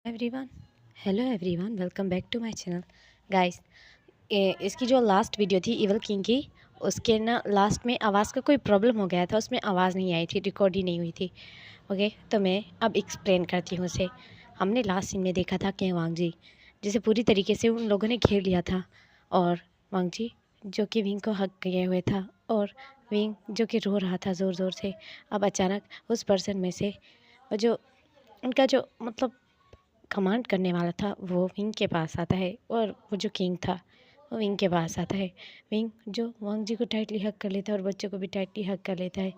Everyone hello everyone welcome back to my channel guys. इसकी जो last video थी evil king की, उसके ना लास्ट में आवाज़ का कोई प्रॉब्लम हो गया था, उसमें आवाज़ नहीं आई थी, रिकॉर्ड ही नहीं हुई थी। ओके, तो मैं अब एक्सप्लेन करती हूँ उसे। हमने लास्ट सीन में देखा था कि वांग जी जिसे पूरी तरीके से उन लोगों ने घेर लिया था, और वांग जी जो कि विंग को हक किए हुए था, और विंग जो कि रो रहा था ज़ोर ज़ोर से। अब अचानक उस पर्सन में से वो जो उनका जो मतलब कमांड करने वाला था वो विंग के पास आता है, और वो जो किंग था वो विंग के पास आता है। विंग जो वांग जी को टाइटली हक कर लेता है और बच्चों को भी टाइटली हक कर लेता है।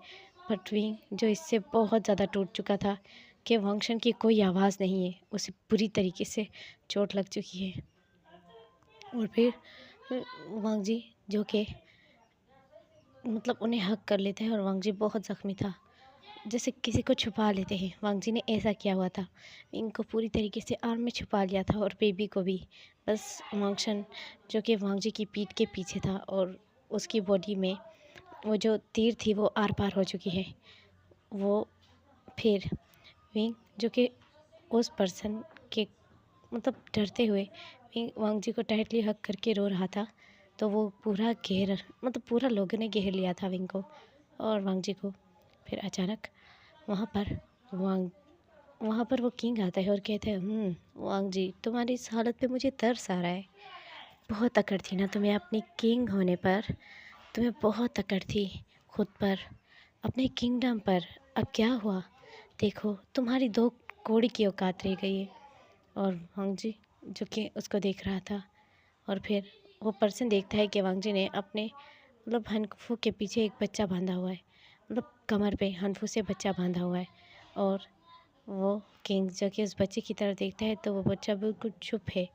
बट विंग जो इससे बहुत ज़्यादा टूट चुका था कि वांगशन की कोई आवाज़ नहीं है, उसे पूरी तरीके से चोट लग चुकी है। और फिर वांग जी जो कि मतलब उन्हें हक कर लेता है, और वांग जी बहुत ज़ख्मी था, जैसे किसी को छुपा लेते हैं। वांग जी ने ऐसा किया हुआ था, इनको पूरी तरीके से आर्म में छुपा लिया था, और बेबी को भी। बस वांगशन जो कि वांग जी की पीठ के पीछे था, और उसकी बॉडी में वो जो तीर थी वो आर पार हो चुकी है। वो फिर विंग जो कि उस पर्सन के मतलब डरते हुए विंग वांग जी को टाइटली हक करके रो रहा था, तो वो पूरा घेर मतलब पूरा लोगों ने घेर लिया था विंग को और वांग जी को। फिर अचानक वहाँ पर वांग वहाँ पर वो किंग आता है और कहता है, वांग जी तुम्हारी इस हालत पे मुझे तरस आ रहा है। बहुत अकड़ थी ना तुम्हें अपनी किंग होने पर, तुम्हें बहुत अकड़ थी खुद पर, अपने किंगडम पर। अब क्या हुआ, देखो तुम्हारी दो कोड़ी की औकात रह गई है। और वांग जी जो कि उसको देख रहा था, और फिर वो पर्सन देखता है कि वांग जी ने अपने मतलब हनफू के पीछे एक बच्चा बांधा हुआ है, मतलब कमर पे हनफू से बच्चा बांधा हुआ है। और वो किंग जो कि उस बच्चे की तरफ देखता है, तो वो बच्चा बिल्कुल चुप है,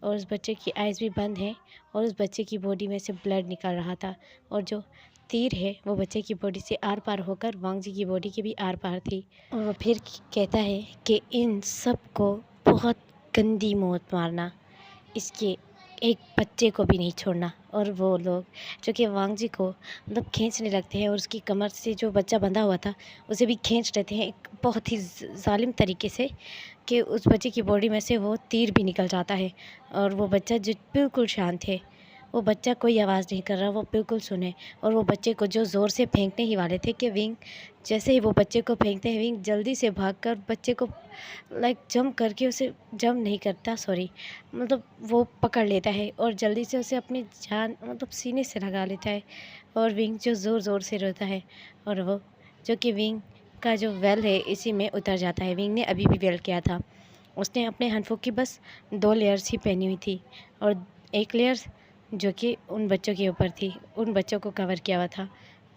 और उस बच्चे की आइज़ भी बंद है, और उस बच्चे की बॉडी में से ब्लड निकल रहा था, और जो तीर है वो बच्चे की बॉडी से आर पार होकर वांग जी की बॉडी के भी आर पार थी। और वो फिर कहता है कि इन सब को बहुत गंदी मौत मारना, इसके एक बच्चे को भी नहीं छोड़ना। और वो लोग जो कि वांग जी को मतलब खींचने लगते हैं, और उसकी कमर से जो बच्चा बंधा हुआ था उसे भी खींच लेते हैं एक बहुत ही जालिम तरीके से, कि उस बच्चे की बॉडी में से वो तीर भी निकल जाता है। और वो बच्चा जो बिल्कुल शांत है, वो बच्चा कोई आवाज़ नहीं कर रहा, वो बिल्कुल सुने। और वो बच्चे को जो ज़ोर से फेंकने ही वाले थे कि विंग जैसे ही वो बच्चे को फेंकते हैं, विंग जल्दी से भागकर बच्चे को लाइक जंप करके, उसे जंप नहीं करता सॉरी, मतलब वो पकड़ लेता है और जल्दी से उसे अपनी जान मतलब सीने से लगा लेता है। और विंग जो ज़ोर ज़ोर से रोता है, और वो जो कि विंग का जो वेल है इसी में उतर जाता है। विंग ने अभी भी वेल किया था, उसने अपने हनफों की बस 2 लेयर्स ही पहनी हुई थी, और एक लेयर जो कि उन बच्चों के ऊपर थी, उन बच्चों को कवर किया हुआ था।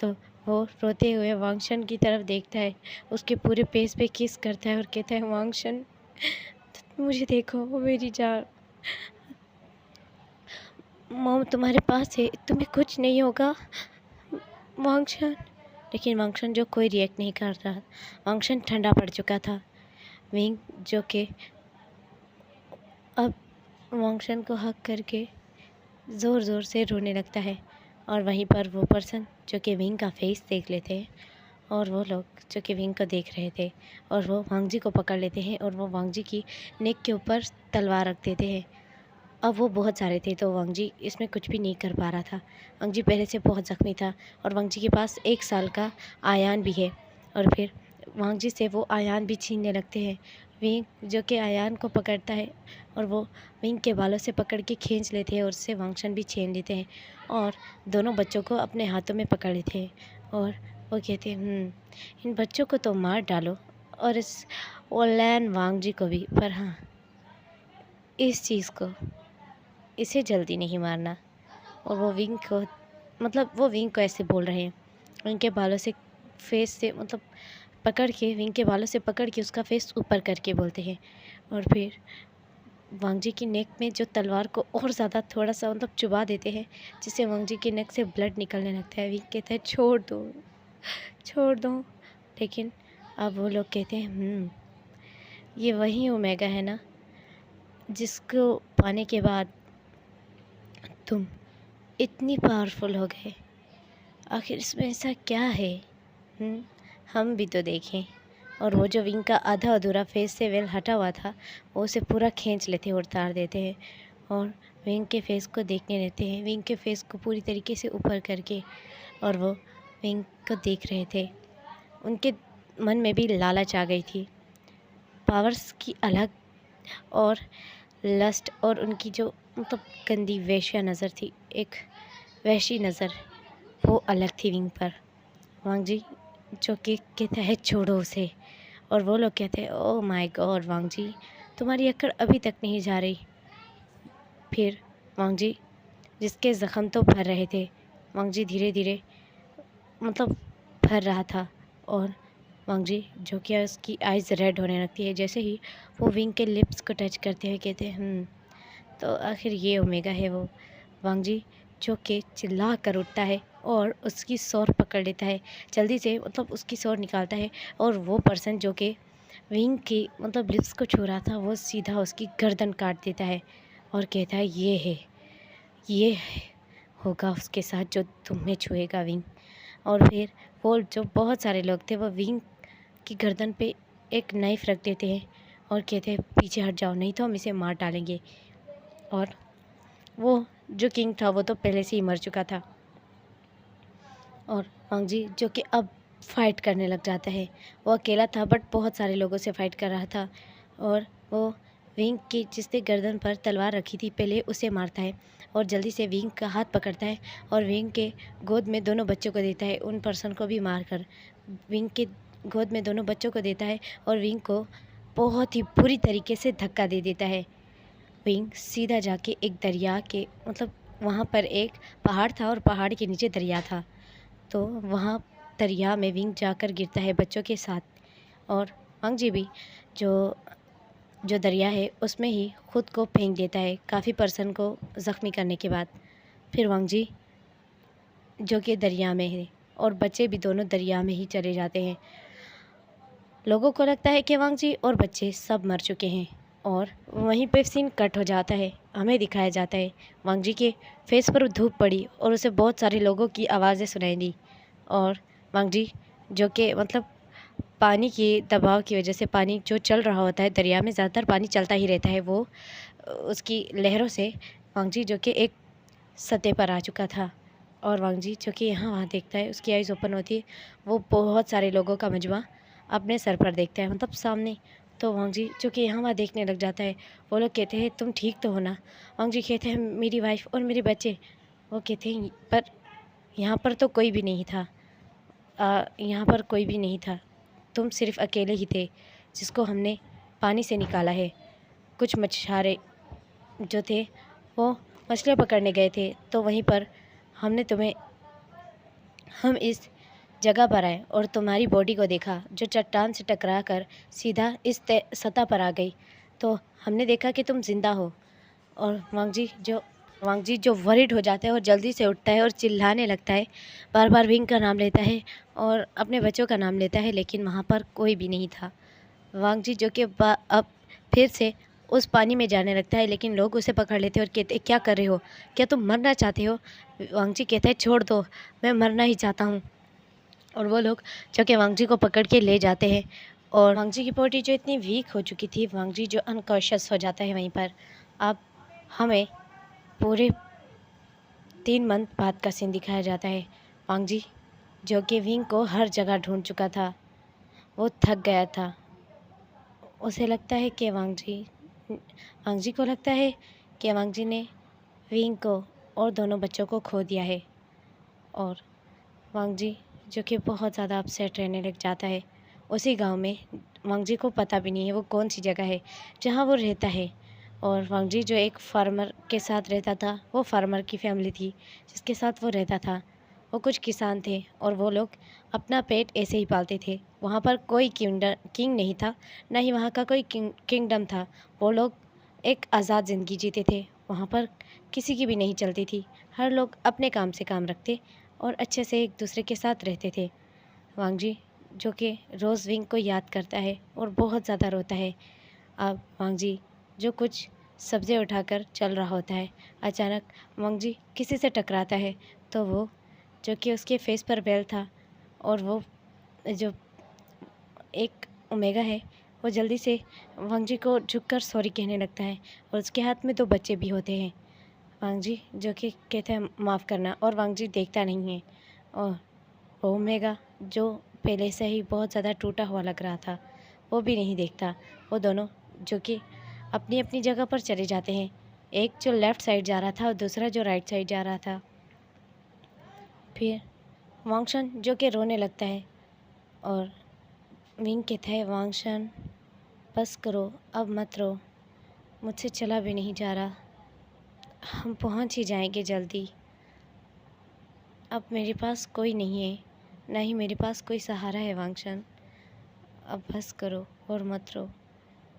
तो वो रोते हुए वांगशन की तरफ देखता है, उसके पूरे फेस पे किस करता है और कहता है, वांगशन मुझे देखो, वो मेरी जान, मॉम तुम्हारे पास है, तुम्हें कुछ नहीं होगा वांगशन। लेकिन वांगशन जो कोई रिएक्ट नहीं कर रहा, वांगशन ठंडा पड़ चुका था। विंग जो कि अब वांगशन को हक करके ज़ोर ज़ोर से रोने लगता है, और वहीं पर वो पर्सन जो कि विंग का फेस देख लेते हैं, और वो लोग जो कि विंग को देख रहे थे, और वो वांग जी को पकड़ लेते हैं, और वो वांग जी की नेक के ऊपर तलवार रख देते हैं। अब वो बहुत सारे थे, तो वांग जी इसमें कुछ भी नहीं कर पा रहा था। वांग जी पहले से बहुत ज़ख्मी था, और वांग जी के पास 1 साल का आयान भी है। और फिर वांग जी से वो आयान भी छीनने लगते हैं। विंग जो कि आयान को पकड़ता है, और वो विंग के बालों से पकड़ के खींच लेते हैं, और उससे वांगशन भी छीन लेते हैं, और दोनों बच्चों को अपने हाथों में पकड़ लेते हैं। और वो कहते हैं, इन बच्चों को तो मार डालो, और इस ओलैन वांग जी को भी, पर हाँ इस चीज़ को इसे जल्दी नहीं मारना। और वो विंग को मतलब वो विंग को ऐसे बोल रहे हैं, उनके बालों से फेस से मतलब पकड़ के, विंग के बालों से पकड़ के उसका फेस ऊपर करके बोलते हैं। और फिर वांग जी की नेक में जो तलवार को और ज़्यादा थोड़ा सा मतलब चुबा देते हैं, जिससे वांग जी की नेक से ब्लड निकलने लगता है। विंग कहता है, छोड़ दो छोड़ दो। लेकिन अब वो लोग कहते हैं, ये वही ओमेगा है ना जिसको पाने के बाद तुम इतनी पावरफुल हो गए, आखिर इसमें ऐसा क्या है? हम भी तो देखें। और वो जो विंग का आधा अधूरा फेस से वेल हटा हुआ था वो उसे पूरा खींच लेते हैं और उतार देते हैं और विंग के फेस को देखने रहते हैं, विंग के फेस को पूरी तरीके से ऊपर करके। और वो विंग को देख रहे थे। उनके मन में भी लालच आ गई थी, पावर्स की अलग और लस्ट और उनकी जो मतलब गंदी वेश्या नज़र थी, एक वैसी नज़र, वो अलग थी विंग पर। वांग जी जो कि कहता है छोड़ो उसे, और वो लोग कहते हैं ओह माय गॉड वांग जी, तुम्हारी अक्ल अभी तक नहीं जा रही। फिर वांग जी जिसके ज़ख़म तो भर रहे थे, वांग जी धीरे धीरे मतलब भर रहा था और वांग जी जो कि उसकी आइज़ रेड होने लगती है जैसे ही वो विंग के लिप्स को टच करते हैं। कहते हैं तो आखिर ये ओमेगा है वो। वांग जी जो कि चिल्ला कर उठता है और उसकी सौर पकड़ लेता है, जल्दी से मतलब उसकी सौर निकालता है और वो पर्सन जो कि विंग की मतलब लिप्स को छू रहा था वो सीधा उसकी गर्दन काट देता है और कहता है ये होगा उसके साथ जो तुम्हें छुएगा विंग। और फिर वो जो बहुत सारे लोग थे वो विंग की गर्दन पे एक नाइफ़ रख देते हैं और कहते हैं पीछे हट जाओ नहीं तो हम इसे मार डालेंगे। और वो जो किंग था वो तो पहले से ही मर चुका था और वांग जी जो कि अब फाइट करने लग जाता है। वो अकेला था बट बहुत सारे लोगों से फाइट कर रहा था और वो विंग की जिसने गर्दन पर तलवार रखी थी पहले उसे मारता है और जल्दी से विंग का हाथ पकड़ता है और विंग के गोद में दोनों बच्चों को देता है, उन पर्सन को भी मारकर विंग के गोद में दोनों बच्चों को देता है और विंग को बहुत ही बुरी तरीके से धक्का दे देता है। विंग सीधा जाके एक दरिया के मतलब वहाँ पर एक पहाड़ था और पहाड़ के नीचे दरिया था, तो वहाँ दरिया में विंग जाकर गिरता है बच्चों के साथ और वांग जी भी जो जो दरिया है उसमें ही खुद को फेंक देता है काफ़ी पर्सन को ज़ख्मी करने के बाद। फिर वांग जी जो कि दरिया में है और बच्चे भी दोनों दरिया में ही चले जाते हैं। लोगों को लगता है कि वांग जी और बच्चे सब मर चुके हैं और वहीं पे सीन कट हो जाता है। हमें दिखाया जाता है वांग जी के फेस पर धूप पड़ी और उसे बहुत सारे लोगों की आवाज़ें सुनाई दी और वांग जी जो कि मतलब पानी के दबाव की वजह से पानी जो चल रहा होता है दरिया में, ज़्यादातर पानी चलता ही रहता है, वो उसकी लहरों से वांग जी जो कि एक सतह पर आ चुका था और वांग जी जो कि यहाँ वहाँ देखता है, उसकी आइज़ ओपन होती है, वो बहुत सारे लोगों का मजमा अपने सर पर देखता है मतलब सामने। तो वांग जी जो कि यहाँ वहाँ देखने लग जाता है। वो लोग कहते हैं तुम ठीक तो हो ना? वांग जी कहते हैं मेरी वाइफ और मेरे बच्चे। वो कहते हैं पर यहाँ पर तो कोई भी नहीं था, यहाँ पर कोई भी नहीं था, तुम सिर्फ अकेले ही थे जिसको हमने पानी से निकाला है। कुछ मछुआरे जो थे वो मछलियाँ पकड़ने गए थे तो वहीं पर हमने तुम्हें हम इस जगह पर आए और तुम्हारी बॉडी को देखा जो चट्टान से टकरा कर सीधा इस सतह पर आ गई, तो हमने देखा कि तुम ज़िंदा हो। और वांग जी जो वरिड हो जाता है और जल्दी से उठता है और चिल्लाने लगता है, बार बार विंग का नाम लेता है और अपने बच्चों का नाम लेता है, लेकिन वहाँ पर कोई भी नहीं था। वांग जी जो कि अब फिर से उस पानी में जाने लगता है, लेकिन लोग उसे पकड़ लेते हैं और कहते क्या कर रहे हो, क्या तुम मरना चाहते हो? वांग जी कहता है छोड़ दो, मैं मरना ही चाहता हूँ। और वो लोग जो कि वांग जी को पकड़ के ले जाते हैं और वांग जी की बॉडी जो इतनी वीक हो चुकी थी, वांग जी जो अनकॉन्शियस हो जाता है वहीं पर। अब हमें पूरे 3 मंथ बाद का सीन दिखाया जाता है। वांग जी जो कि विंग को हर जगह ढूंढ चुका था, वो थक गया था। उसे लगता है कि वांग जी को लगता है कि वांग जी ने विंग को और दोनों बच्चों को खो दिया है और वांग जी जो कि बहुत ज़्यादा अपसेट रहने लग जाता है। उसी गांव में वांग जी को पता भी नहीं है वो कौन सी जगह है जहां वो रहता है। और वांग जी जो एक फार्मर के साथ रहता था, वो फार्मर की फैमिली थी जिसके साथ वो रहता था, वो कुछ किसान थे और वो लोग अपना पेट ऐसे ही पालते थे। वहाँ पर कोई किंग नहीं था, ना ही वहाँ का कोई किंगडम था। वो लोग एक आज़ाद ज़िंदगी जीते थे, वहाँ पर किसी की भी नहीं चलती थी, हर लोग अपने काम से काम रखते और अच्छे से एक दूसरे के साथ रहते थे। वांग जी जो कि रोज़ विंग को याद करता है और बहुत ज़्यादा रोता है। अब वांग जी जो कुछ सब्ज़ियाँ उठाकर चल रहा होता है, अचानक वांग जी किसी से टकराता है, तो वो जो कि उसके फेस पर बेल था और वो जो एक ओमेगा है वो जल्दी से वांग जी को झुककर सॉरी कहने लगता है और उसके हाथ में 2 बच्चे भी होते हैं। वांग जी जो कि कहते हैं माफ़ करना, और वांग जी देखता नहीं है। और ओमेगा जो पहले से ही बहुत ज़्यादा टूटा हुआ लग रहा था वो भी नहीं देखता। वो दोनों जो कि अपनी अपनी जगह पर चले जाते हैं, एक जो लेफ़्ट साइड जा रहा था और दूसरा जो राइट साइड जा रहा था। फिर वांगशन जो कि रोने लगता है और विंग कहता है, वांगशन बस करो, अब मत रो, मुझसे चला भी नहीं जा रहा, हम पहुंच ही जाएंगे जल्दी। अब मेरे पास कोई नहीं है, ना ही मेरे पास कोई सहारा है वांगशन, अब बस करो और मत रो,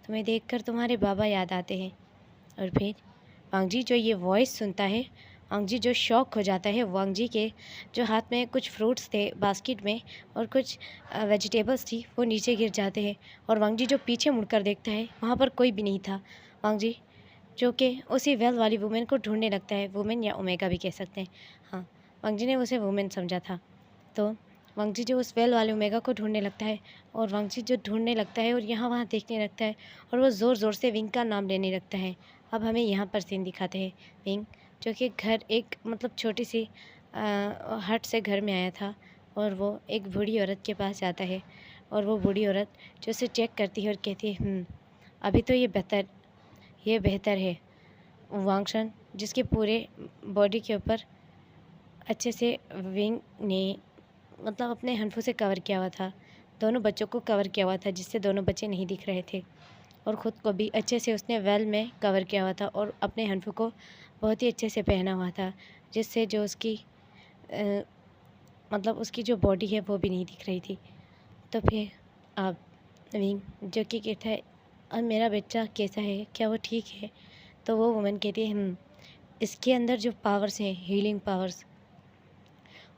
तुम्हें देखकर तुम्हारे बाबा याद आते हैं। और फिर वांग जी जो ये वॉइस सुनता है, वांग जी जो शॉक हो जाता है। वांग जी के जो हाथ में कुछ फ्रूट्स थे बास्केट में और कुछ वेजिटेबल्स थी वो नीचे गिर जाते हैं। और वांग जी जो पीछे मुड़कर देखता है वहाँ पर कोई भी नहीं था। वांग जी जो कि उसी वेल वाली वुमेन को ढूंढने लगता है, वुमेन या ओमेगा भी कह सकते हैं। हाँ, वांग जी ने उसे वुमेन समझा था। तो वांग जी जो उस वेल वाले ओमेगा को ढूंढने लगता है और वांग जी जो ढूंढने लगता है और यहाँ वहाँ देखने लगता है और वो ज़ोर ज़ोर से विंग का नाम लेने लगता है। अब हमें यहाँ पर सीन दिखाते हैं विंग जो कि घर एक मतलब छोटी सी हट से घर में आया था और वो एक बूढ़ी औरत के पास जाता है और वो बूढ़ी औरत जो उसे चेक करती है और कहती है अभी तो ये बेहतर है। वांगशन जिसके पूरे बॉडी के ऊपर अच्छे से विंग ने मतलब अपने हनफों से कवर किया हुआ था, दोनों बच्चों को कवर किया हुआ था जिससे दोनों बच्चे नहीं दिख रहे थे, और ख़ुद को भी अच्छे से उसने वेल में कवर किया हुआ था और अपने हनफों को बहुत ही अच्छे से पहना हुआ था जिससे जो उसकी मतलब उसकी जो बॉडी है वो भी नहीं दिख रही थी। तो फिर अब विंग जो कि कहता है अब मेरा बच्चा कैसा है, क्या वो ठीक है? तो वो वुमन कहती है इसके अंदर जो पावर्स हैं, हीलिंग पावर्स,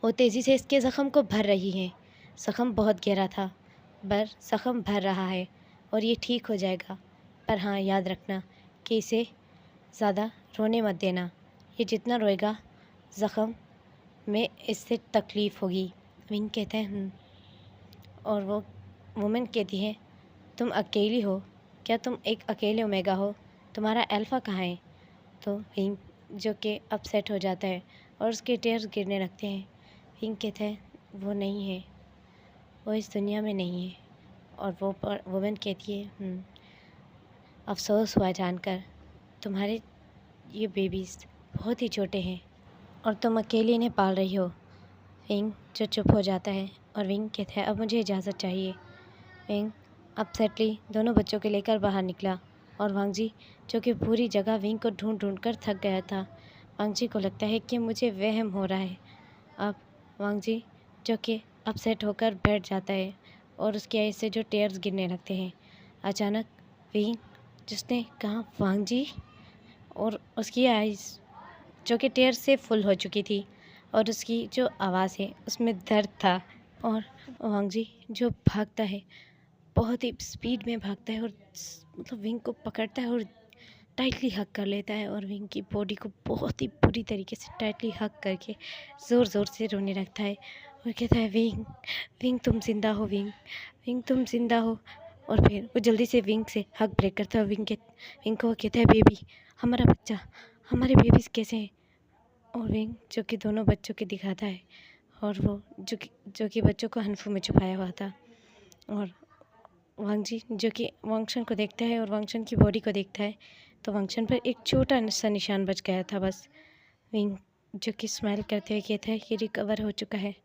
वो तेज़ी से इसके ज़ख़म को भर रही हैं। ज़ख़म बहुत गहरा था पर ज़ख़म भर रहा है और ये ठीक हो जाएगा। पर हाँ, याद रखना कि इसे ज़्यादा रोने मत देना, ये जितना रोएगा ज़ख़म में इससे तकलीफ़ होगी। विंग कहते हैं और वो वुमेन कहती है तुम अकेली हो क्या? तुम एक अकेले ओमेगा हो, तुम्हारा अल्फ़ा कहाँ है? तो विंग जो कि अपसेट हो जाता है और उसके टीयर्स गिरने लगते हैं। विंग कहता है वो नहीं है, वो इस दुनिया में नहीं है। और वो वुमेन कहती है अफ़सोस हुआ जानकर, तुम्हारे ये बेबीज़ बहुत ही छोटे हैं और तुम अकेले इन्हें पाल रही हो। विंग जो चुप हो जाता है और विंग कहता है अब मुझे इजाज़त चाहिए। विंग अपसेटली दोनों बच्चों को लेकर बाहर निकला और वांग जी जो कि पूरी जगह विंग को ढूंढ कर थक गया था। वांग जी को लगता है कि मुझे वहम हो रहा है। अब वांग जी जो कि अपसेट होकर बैठ जाता है और उसकी आईज से जो टेयर्स गिरने लगते हैं। अचानक विंग जिसने कहा वांग जी, और उसकी आईज जो कि टेयर्स से फुल हो चुकी थी और उसकी जो आवाज़ है उसमें दर्द था। और वांग जी जो भागता है बहुत ही स्पीड में भागता है और मतलब विंग को पकड़ता है और टाइटली हग कर लेता है और विंग की बॉडी को बहुत ही बुरी तरीके से टाइटली हग करके ज़ोर ज़ोर से रोने लगता है और कहता है विंग, विंग तुम ज़िंदा हो, विंग, विंग तुम ज़िंदा हो। और फिर वो जल्दी से विंग से हग ब्रेक करता है। विंग को कहता है बेबी, हमारा बच्चा, हमारे बेबीज़ कैसे हैं? और विंग जो कि दोनों बच्चों के दिखाता है और वो जो कि बच्चों को हनफों में छुपाया हुआ था। और वांग जी जो कि वांगशन को देखता है और वांगशन की बॉडी को देखता है तो वांगशन पर एक छोटा सा निशान बच गया था बस। विंग जो कि स्माइल करते हुए कहता है कि रिकवर हो चुका है,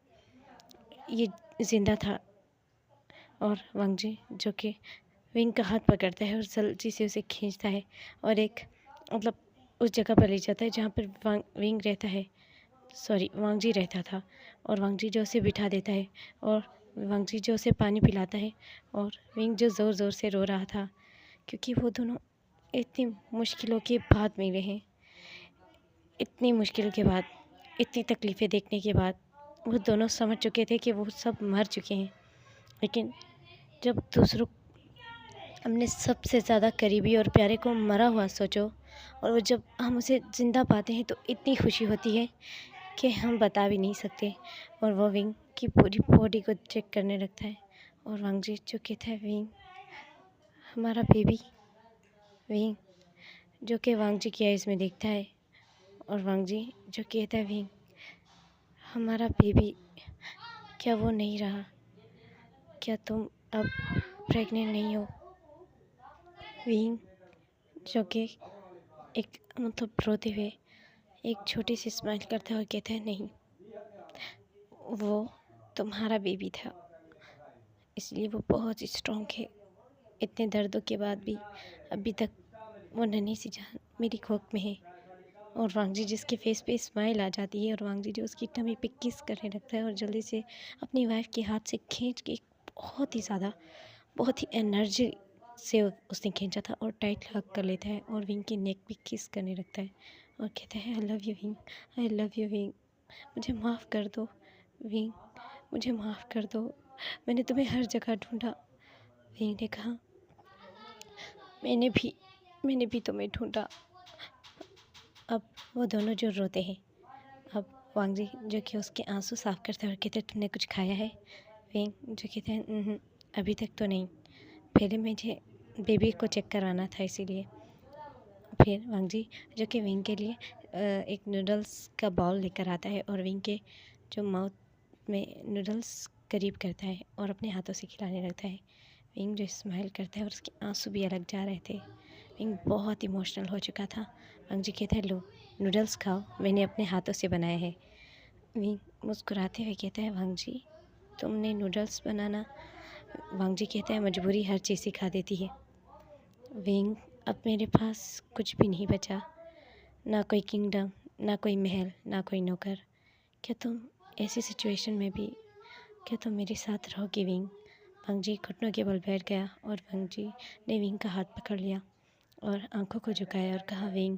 ये ज़िंदा था। और वांग जी जो कि विंग का हाथ पकड़ता है और जल्दी से उसे खींचता है और एक मतलब उस जगह पर ले जाता है जहाँ पर विंग रहता है, सॉरी वांग जी रहता था। और वांग जी जो उसे बिठा देता है और वांग जी जो उसे पानी पिलाता है और विंग जो ज़ोर ज़ोर से रो रहा था क्योंकि वो दोनों इतनी मुश्किलों के बाद मिले हैं, इतनी मुश्किल के बाद, इतनी तकलीफ़ें देखने के बाद वो दोनों समझ चुके थे कि वो सब मर चुके हैं। लेकिन जब दूसरों अपने सबसे ज़्यादा करीबी और प्यारे को मरा हुआ सोचो और वो जब हम उसे ज़िंदा पाते हैं तो इतनी खुशी होती है कि हम बता भी नहीं सकते। और वो विंग की पूरी बॉडी को चेक करने लगता है और वांग जी जो कहता है विंग हमारा बेबी विंग जो कि वांग जी की आइज़ में देखता है, और वांग जी जो कहता है विंग हमारा बेबी, क्या वो नहीं रहा? क्या तुम अब प्रेग्नेंट नहीं हो? विंग जो कि एक मतलब रोते हुए एक छोटी सी स्माइल करता है और कहता है नहीं, वो तुम्हारा बेबी था, इसलिए वो बहुत स्ट्रॉन्ग है। इतने दर्दों के बाद भी अभी तक वो नन्ही सी जान मेरी कोख में है। और वांग जी जिसके फेस पे स्माइल आ जाती है, और वांग जी जो उसकी टमी पे किस करने लगता है और जल्दी से अपनी वाइफ के हाथ से खींच के बहुत ही एनर्जी से उसने खींचा था और टाइट हग कर लेता है और विंग के नेक पे किस करने लगता है और कहता है I love you wing, I love you wing, मुझे माफ़ कर दो विंग, मुझे माफ़ कर दो, मैंने तुम्हें हर जगह ढूंढा। विंग ने कहा मैंने भी तुम्हें ढूंढा। अब वो दोनों जो रोते हैं, अब वांग जी जो कि उसके आंसू साफ करते हैं और कहते हैं तुमने कुछ खाया है? विंग जो कहते हैं अभी तक तो नहीं, पहले मुझे बेबी को चेक करवाना था इसीलिए। फिर वांग जी जो कि विंग के लिए एक नूडल्स का बाउल लेकर आता है और विंग के जो माउथ में नूडल्स करीब करता है और अपने हाथों से खिलाने लगता है। विंग जो स्माइल करता है और उसके आंसू भी अलग जा रहे थे। विंग बहुत इमोशनल हो चुका था। वांग जी कहता है लो नूडल्स खाओ, मैंने अपने हाथों से बनाए हैं। विंग मुस्कुराते हुए कहता है वांग जी तुमने नूडल्स बनाना? वांग जी कहता है मजबूरी हर चीज़ सिखा देती है। विंग अब मेरे पास कुछ भी नहीं बचा, ना कोई किंगडम, ना कोई महल, ना कोई नौकर। क्या तुम ऐसी सिचुएशन में भी क्या तुम मेरे साथ रहोगी विंग? वांग जी घुटनों के बल बैठ गया और वांग जी ने विंग का हाथ पकड़ लिया और आंखों को झुकाया और कहा विंग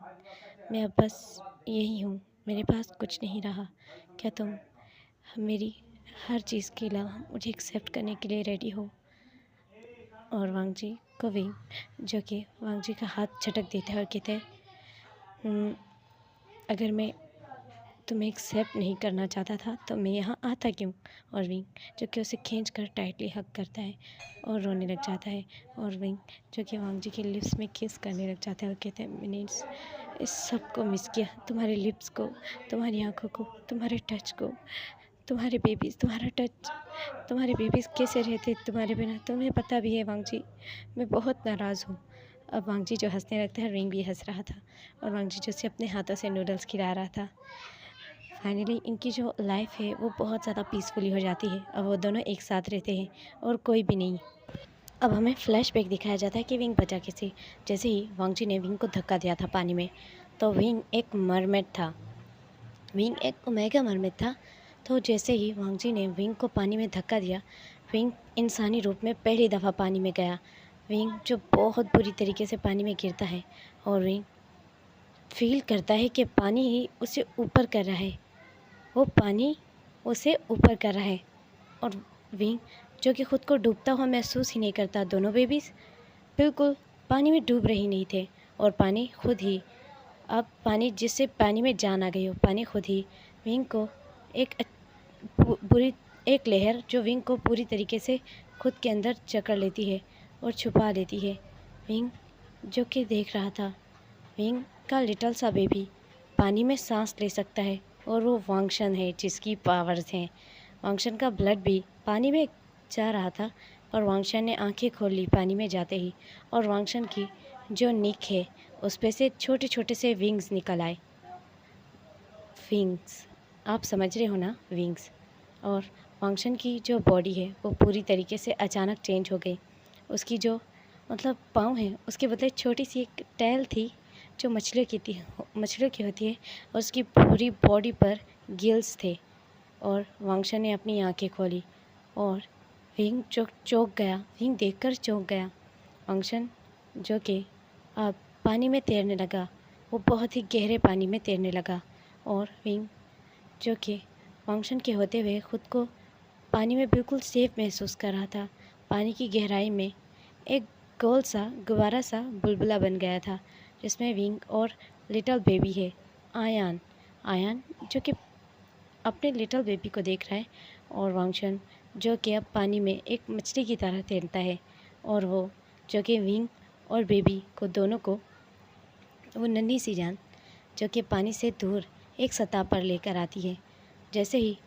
मैं अब बस यही हूँ, मेरे पास कुछ नहीं रहा। क्या तुम मेरी हर चीज़ के अलावा मुझे एक्सेप्ट करने के लिए रेडी हो? और वांग जी को विंग जो कि वांग जी का हाथ झटक देता है और कहते हैं अगर मैं तुम्हें एक्सेप्ट नहीं करना चाहता था तो मैं यहाँ आता क्यों? और विंग जो कि उसे खींच कर टाइटली हग करता है और रोने लग जाता है। और विंग जो कि वांग जी के लिप्स में किस करने लग जाता है और कहते हैं मैंने इस सब को मिस किया, तुम्हारे लिप्स को, तुम्हारी आंखों को, तुम्हारे टच को, तुम्हारे बेबीज़, तुम्हारा टच, तुम्हारे बेबीज़ कैसे रहते तुम्हारे बिना, तुम्हें पता भी है वांग जी मैं बहुत नाराज़ हूँ। अब वांग जी जो हंसने लगता है, विंग भी हंस रहा था और वांग जी जो से अपने हाथों से नूडल्स खिला रहा था। फाइनली इनकी जो लाइफ है वो बहुत ज़्यादा पीसफुली हो जाती है। अब वो दोनों एक साथ रहते हैं और कोई भी नहीं। अब हमें फ्लैशबैक दिखाया जाता है कि विंग बचा कैसे। जैसे ही वांग जी ने विंग को धक्का दिया था पानी में, तो विंग एक मरमेड था, विंग एक ओमेगा मरमेड था। तो जैसे ही वांग जी ने विंग को पानी में धक्का दिया, विंग इंसानी रूप में पहली दफ़ा पानी में गया। विंग जो बहुत बुरी तरीके से पानी में गिरता है और विंग फील करता है कि पानी ही उसे ऊपर कर रहा है, वो पानी उसे ऊपर कर रहा है। और विंग जो कि ख़ुद को डूबता हुआ महसूस ही नहीं करता। दोनों बेबीज़ बिल्कुल पानी में डूब रही नहीं थे और पानी खुद ही, अब पानी जिससे पानी में जान आ गई हो, पानी खुद ही विंग को एक बुरी एक लहर जो विंग को पूरी तरीके से खुद के अंदर जकड़ लेती है और छुपा लेती है। विंग जो कि देख रहा था, विंग का लिटल सा बेबी पानी में सांस ले सकता है और वो वांगशन है जिसकी पावर्स हैं। वांगशन का ब्लड भी पानी में जा रहा था और वांगशन ने आंखें खोल ली पानी में जाते ही, और वांगशन की जो निक है उस पे से छोटे छोटे से विंग्स निकल आए। विंग्स आप समझ रहे हो ना, विंग्स। और वांगशन की जो बॉडी है वो पूरी तरीके से अचानक चेंज हो गई। उसकी जो मतलब पाँव हैं उसके बदले छोटी सी एक टैल थी जो मछलियों की होती है, और उसकी पूरी बॉडी पर गिल्स थे। और वांगशन ने अपनी आंखें खोली और विंग चौंक गया, विंग देखकर चौंक गया। वांगशन जो कि अब पानी में तैरने लगा, वो बहुत ही गहरे पानी में तैरने लगा। और विंग जो कि वांगशन के होते हुए ख़ुद को पानी में बिल्कुल सेफ महसूस कर रहा था। पानी की गहराई में एक गोल सा गुब्बारा सा बुलबुला बन गया था जिसमें विंग और लिटिल बेबी है आयान। आयान जो कि अपने लिटिल बेबी को देख रहा है, और वांगशन जो कि अब पानी में एक मछली की तरह तैरता है और वो जो कि विंग और बेबी को दोनों को वो नन्ही सी जान जो कि पानी से दूर एक सतह पर लेकर आती है। जैसे ही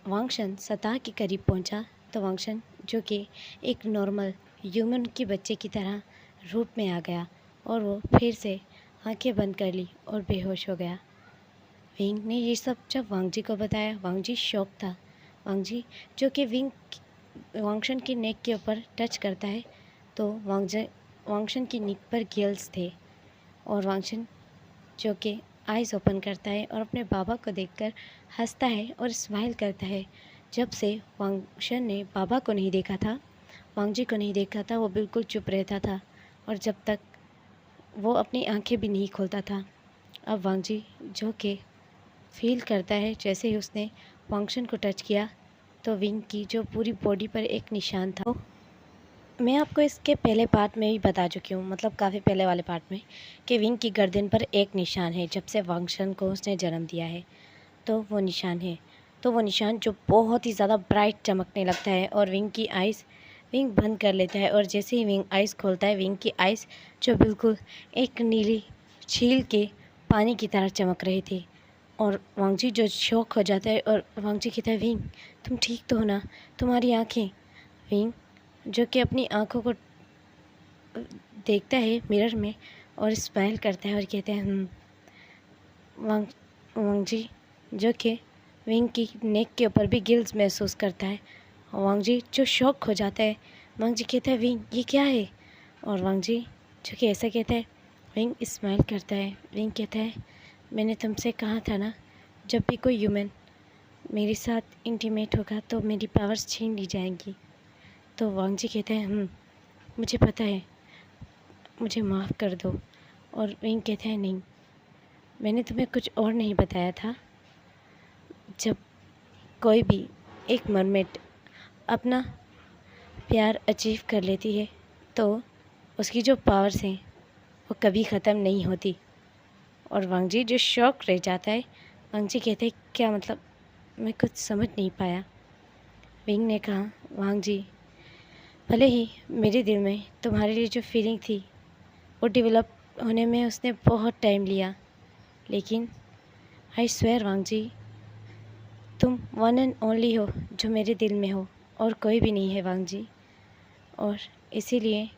वांगशन सतह के करीब पहुंचा तो वांगशन जो कि एक नॉर्मल ह्यूमन के बच्चे की तरह रूप में आ गया और वो फिर से आंखें बंद कर ली और बेहोश हो गया। विंग ने ये सब जब वांगजी को बताया, वांगजी शॉक था। वांगजी जो कि वांगशन की नेक के ऊपर टच करता है तो वांगशन की नेक पर गिल्स थे और वांगशन जो कि आइज़ ओपन करता है और अपने बाबा को देखकर हंसता है और स्माइल करता है। जब से वांगशन ने बाबा को नहीं देखा था, वांगजी को नहीं देखा था, वो बिल्कुल चुप रहता था और जब तक वो अपनी आंखें भी नहीं खोलता था। अब वांगजी जो कि फील करता है जैसे ही उसने वांगशन को टच किया तो विंग की जो पूरी बॉडी पर एक निशान था। मैं आपको इसके पहले पार्ट में भी बता चुकी हूँ, मतलब काफ़ी पहले वाले पार्ट में, कि विंग की गर्दन पर एक निशान है जब से वांगशन को उसने जन्म दिया है। तो वो निशान है, तो वो निशान जो बहुत ही ज़्यादा ब्राइट चमकने लगता है और विंग बंद कर लेता है और जैसे ही विंग आइज़ खोलता है, विंग की आइज़ जो बिल्कुल एक नीली झील के पानी की तरह चमक रही थी और वांगजी जो शॉक हो जाता है और वांगजी कहता है, विंग तुम ठीक तो हो ना, तुम्हारी आँखें। विंग जो कि अपनी आँखों को देखता है मिरर में और स्माइल करता है और कहते हैं वांगजी जो कि विंग की नेक के ऊपर भी गिल्स महसूस करता है। वांगजी जो शॉक हो जाता है, वांगजी कहता है, विंग ये क्या है? और वांगजी जो कि ऐसा कहता है, विंग स्माइल करता है। विंग कहता है, मैंने तुमसे कहा था ना, जब भी कोई ह्यूमन मेरे साथ इंटीमेट होगा तो मेरी पावर्स छीन ली जाएंगी। तो वांगजी कहता है, मुझे पता है, मुझे माफ़ कर दो। और विंग कहता है, नहीं, मैंने तुम्हें कुछ और नहीं बताया था। जब कोई भी एक मरमेड अपना प्यार अचीव कर लेती है तो उसकी जो पावर्स हैं वो कभी ख़त्म नहीं होती। और वांगजी जो शॉक रह जाता है, वांगजी कहते हैं, क्या मतलब? मैं कुछ समझ नहीं पाया। विंग ने कहा, वांगजी भले ही मेरे दिल में तुम्हारे लिए जो फीलिंग थी वो डेवलप होने में उसने बहुत टाइम लिया, लेकिन आई स्वेयर वांगजी, तुम वन एंड ओनली हो जो मेरे दिल में हो और कोई भी नहीं है वांगजी। और इसीलिए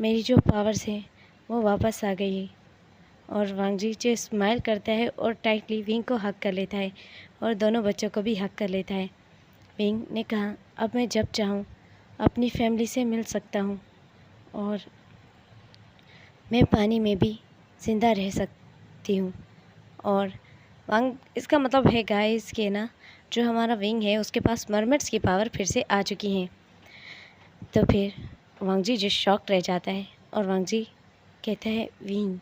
मेरी जो पावर्स हैं वो वापस आ गई है। और वांगजी जो स्माइल करता है और टाइटली विंग को हक कर लेता है और दोनों बच्चों को भी हक कर लेता है। विंग ने कहा, अब मैं जब चाहूँ अपनी फैमिली से मिल सकता हूँ और मैं पानी में भी ज़िंदा रह सकती हूँ। और इसका मतलब है गाइस कि ना, जो हमारा विंग है उसके पास मरमेड्स की पावर फिर से आ चुकी हैं। तो फिर वांगजी जो शॉक रह जाता है और वांगजी कहता है, विंग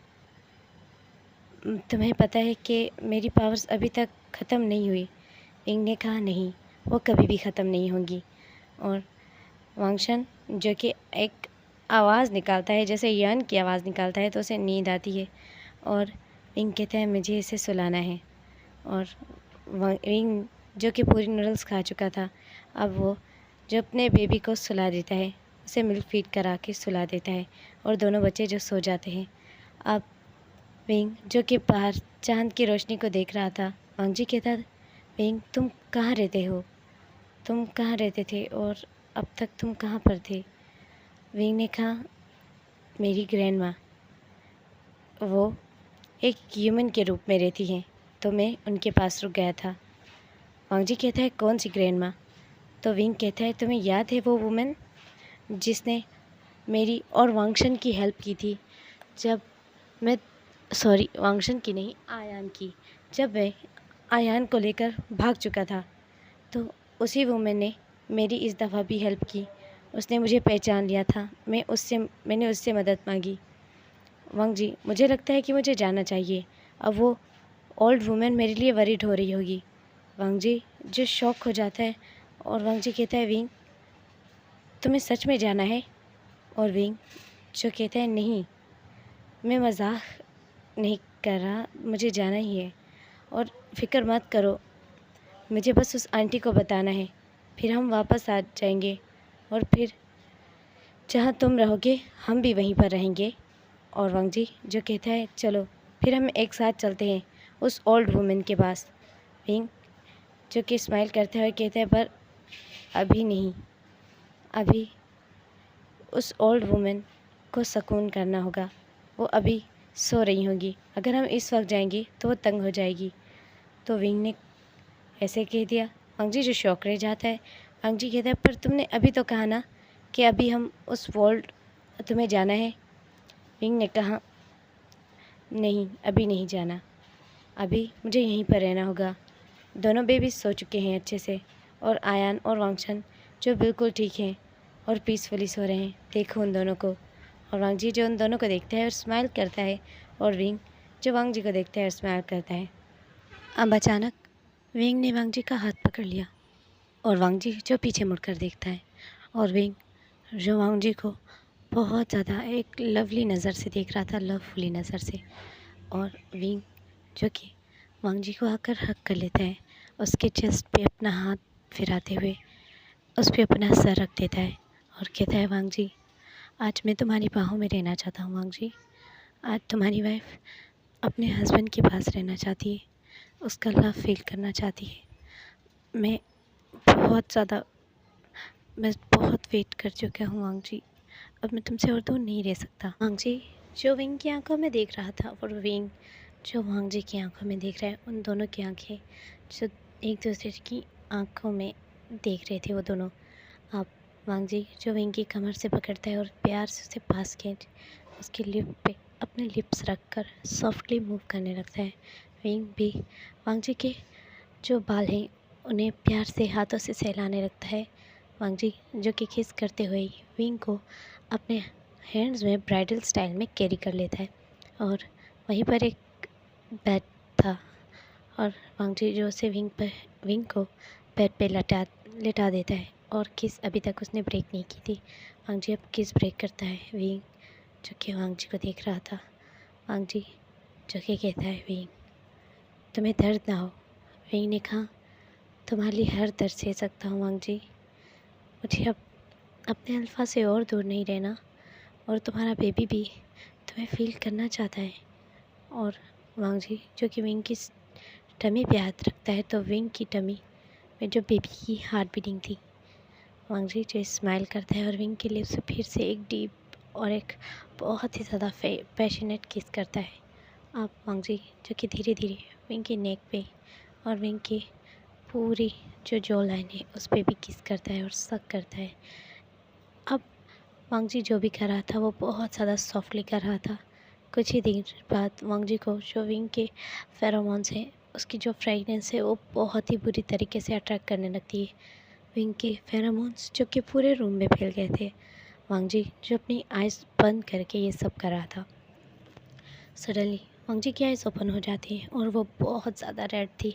तुम्हें पता है कि मेरी पावर्स अभी तक ख़त्म नहीं हुई? विंग ने कहा, नहीं, वो कभी भी ख़त्म नहीं होंगी। और वांगशन जो कि एक आवाज़ निकालता है, जैसे यन की आवाज़ निकालता है, तो उसे नींद आती है और विंग कहता है, मुझे इसे सुलाना है। और विंग जो कि पूरी नूडल्स खा चुका था, अब वो जो अपने बेबी को सुला देता है, उसे मिल्क फीड करा के सुला देता है और दोनों बच्चे जो सो जाते हैं। अब विंग जो कि बाहर चांद की रोशनी को देख रहा था, वांगजी कहता, विंग तुम कहाँ रहते हो? तुम कहाँ रहते थे और अब तक तुम कहाँ पर थे? विंग ने कहा, मेरी ग्रैंड माँ वो एक ह्यूमन के रूप में रहती हैं, तो मैं उनके पास रुक गया था। वांगजी कहता है, कौन सी ग्रैंड माँ? तो विंग कहता है, तुम्हें याद है वो वुमेन जिसने मेरी और वांगशन की हेल्प की थी जब मैं वांगशन की नहीं, आयान की, जब मैं आयान को लेकर भाग चुका था, तो उसी वुमेन ने मेरी इस दफ़ा भी हेल्प की। उसने मुझे पहचान लिया था, मैंने उससे मदद मांगी। वांगजी मुझे लगता है कि मुझे जाना चाहिए, अब वो ओल्ड वुमेन मेरे लिए वरीड हो रही होगी। वांगजी जो शॉक हो जाता है और वांगजी कहता है, विंग तुम्हें सच में जाना है? और विंग जो कहता है, नहीं, मैं मजाक नहीं कर रहा, मुझे जाना ही है और फिक्र मत करो, मुझे बस उस आंटी को बताना है, फिर हम वापस आ जाएंगे और फिर जहाँ तुम रहोगे हम भी वहीं पर रहेंगे। और वांग जी जो कहता है चलो फिर हम एक साथ चलते हैं उस ओल्ड वुमेन के पास। विंग जो कि स्माइल करते हुए कहता है पर अभी नहीं, अभी उस ओल्ड वुमेन को सुकून करना होगा, वो अभी सो रही होगी, अगर हम इस वक्त जाएंगे तो वो तंग हो जाएगी। तो विंग ने ऐसे कह दिया। वांग जी जो शौक रह जाता है। वांग जी कहता है पर तुमने अभी तो कहा ना कि अभी हम उस वर्ल्ड तुम्हें जाना है। विंग ने कहा नहीं, अभी नहीं जाना, अभी मुझे यहीं पर रहना होगा। दोनों बेबी सो चुके हैं अच्छे से, और आयान और वांगशन जो बिल्कुल ठीक हैं और पीसफुली सो रहे हैं। देखो उन दोनों को। और वांग जी जो उन दोनों को देखता है और स्माइल करता है, और विंग जो वांग जी को देखता है और स्माइल करता है। अब अचानक विंग ने वांग जी का हाथ पकड़ लिया, और वांग जी जो पीछे मुड़कर देखता है, और विंग जो वांग जी को बहुत ज़्यादा एक लवली नज़र से देख रहा था, लवफुली नज़र से। और विंग जो कि वांग जी को आकर हक कर लेता है, उसके चेस्ट पे अपना हाथ फिराते हुए उस पर अपना सर रख देता है और कहता है वांग जी आज मैं तुम्हारी बाहों में रहना चाहता हूँ। वांग जी आज तुम्हारी वाइफ अपने हस्बैंड के पास रहना चाहती है, उसका लव फील करना चाहती है। मैं बहुत ज़्यादा मैं बहुत वेट कर चुका हूँ वांग जी, अब मैं तुमसे और दूर नहीं रह सकता। वांग जी जो विंग की आंखों में देख रहा था, और विंग जो वांग जी की आंखों में देख रहा है, उन दोनों की आंखें जो एक दूसरे की आंखों में देख रहे थे वो दोनों। अब वांग जी जो विंग की कमर से पकड़ता है और प्यार से उसे पास खींच उसके लिप पे अपने लिप्स रखकर सॉफ्टली मूव करने लगता है। विंग भी वांग जी के जो बाल हैं उन्हें प्यार से हाथों से सहलाने लगता है। वांग जी जो कि किस करते हुए विंग को अपने हैंड्स में ब्राइडल स्टाइल में कैरी कर लेता है, और वहीं पर एक बेड था, और वांग जी जो उसे विंग को बेड पे लेटा देता है, और किस अभी तक उसने ब्रेक नहीं की थी। वांग जी अब किस ब्रेक करता है विंग जो कि वांग जी को देख रहा था। वांग जी जो कि कहता है विंग तुम्हें दर्द ना हो। विंग ने कहा तुम्हारे लिए हर दर्द सह सकता हूँ वांग जी, मुझे अब अपने अल्फा से और दूर नहीं रहना, और तुम्हारा बेबी भी तुम्हें फील करना चाहता है। और वांग जी जो कि विंग की टमी पे हाथ रखता है, तो विंग की टमी में जो बेबी की हार्ट बीटिंग थी। वांग जी जो स्माइल करता है और विंग के लिप्स से फिर से एक डीप और एक बहुत ही ज़्यादा पैशनेट किस करता है। अब वांग जी जो कि धीरे धीरे विंग के नेक पे और विंग की पूरी जो जॉ लाइन है उस पर भी किस करता है और सक करता है। अब वांग जी जो भी कर रहा था वो बहुत ज़्यादा सॉफ्टली कर रहा था। कुछ ही देर बाद वांग जी को जो विंग के फेरोमोन्स हैं उसकी जो फ्रेगनेंस है वो बहुत ही बुरी तरीके से अट्रैक्ट करने लगती है। विंग के फेरोमोन्स जो कि पूरे रूम में फैल गए थे। वांग जी जो अपनी आइज़ बंद करके ये सब कर रहा था, सडनली वांग जी की आइज़ ओपन हो जाती है और वो बहुत ज़्यादा रेड थी।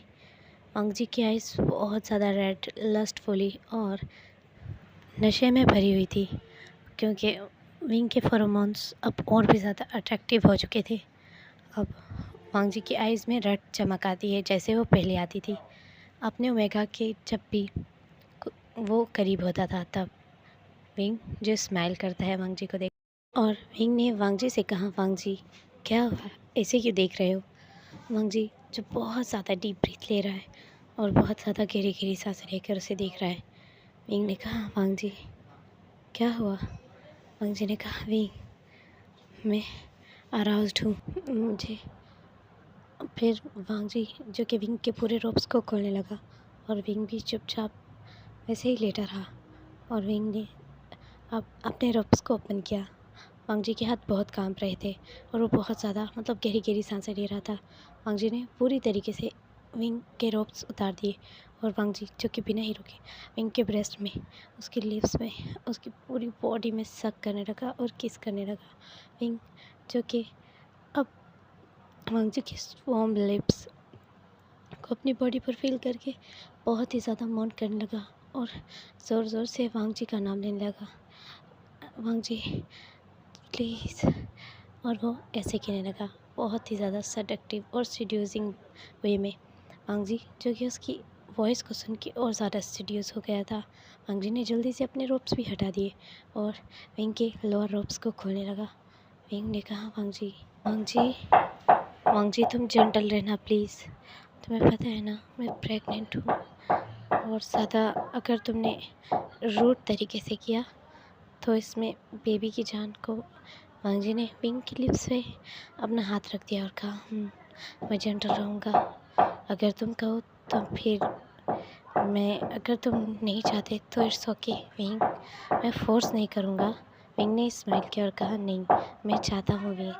वांग जी की आइज़ बहुत ज़्यादा रेड, लस्टफुली और नशे में भरी हुई थी, क्योंकि विंग के फेरोमोन्स अब और भी ज़्यादा अट्रैक्टिव हो चुके थे। अब वांग जी की आइज़ में रेड चमक आती है जैसे वो पहले आती थी। अपने ओमेगा के जब भी वो करीब होता था तब विंग जो स्माइल करता है वांग जी को देख, और विंग ने वांग जी से कहा वांग जी क्या हुआ, ऐसे क्यों देख रहे हो। वांग जी जो बहुत ज़्यादा डीप ब्रीथ ले रहा है और बहुत ज़्यादा गहरी गहरी सांसें लेकर उसे देख रहा है। विंग ने कहा वांग जी क्या हुआ। वांग जी ने कहा विंग मैं अराउज्ड हूँ, मुझे। फिर वांग जी जो कि विंग के पूरे रोप्स को खोलने लगा, और विंग भी चुपचाप वैसे ही लेटा रहा, और विंग ने अब अपने रोप्स को ओपन किया। वांग जी के हाथ बहुत कांप रहे थे और वो बहुत ज़्यादा गहरी गहरी सांसें ले रहा था। वांग जी ने पूरी तरीके से विंग के रोप्स उतार दिए, और वांग जी जो कि बिना ही रुके विंग के ब्रेस्ट में, उसके लिप्स में, उसकी पूरी बॉडी में सक करने लगा और किस करने लगा। विंग जो कि अब वांग जी के वार्म लिप्स को अपनी बॉडी पर फील करके बहुत ही ज़्यादा मौन करने लगा और ज़ोर ज़ोर से वांग जी का नाम लेने लगा, वांग जी प्लीज़। और वो ऐसे कहने लगा बहुत ही ज़्यादा सडक्टिव और सीड्यूसिंग वे में। वांग जी जो कि उसकी वॉइस को सुन के और ज़्यादा सीरियस हो गया था। वांग जी ने जल्दी से अपने रोप्स भी हटा दिए और विंग के लोअर रोप्स को खोलने लगा। विंग ने कहा, वांग जी तुम जेंटल रहना प्लीज़। तुम्हें पता है ना मैं प्रेग्नेंट हूँ, और ज़्यादा अगर तुमने रूड तरीके से किया तो इसमें बेबी की जान को। वांग जी ने विंग की लिप्स पे अपना हाथ रख दिया और कहा, मैं जेंटल रहूँगा। अगर तुम कहो तो फिर अगर तुम नहीं चाहते तो इट्स ओके विंग, मैं फ़ोर्स नहीं करूँगा। विंग ने स्माइल किया और कहा, नहीं मैं चाहता हूँ विंग,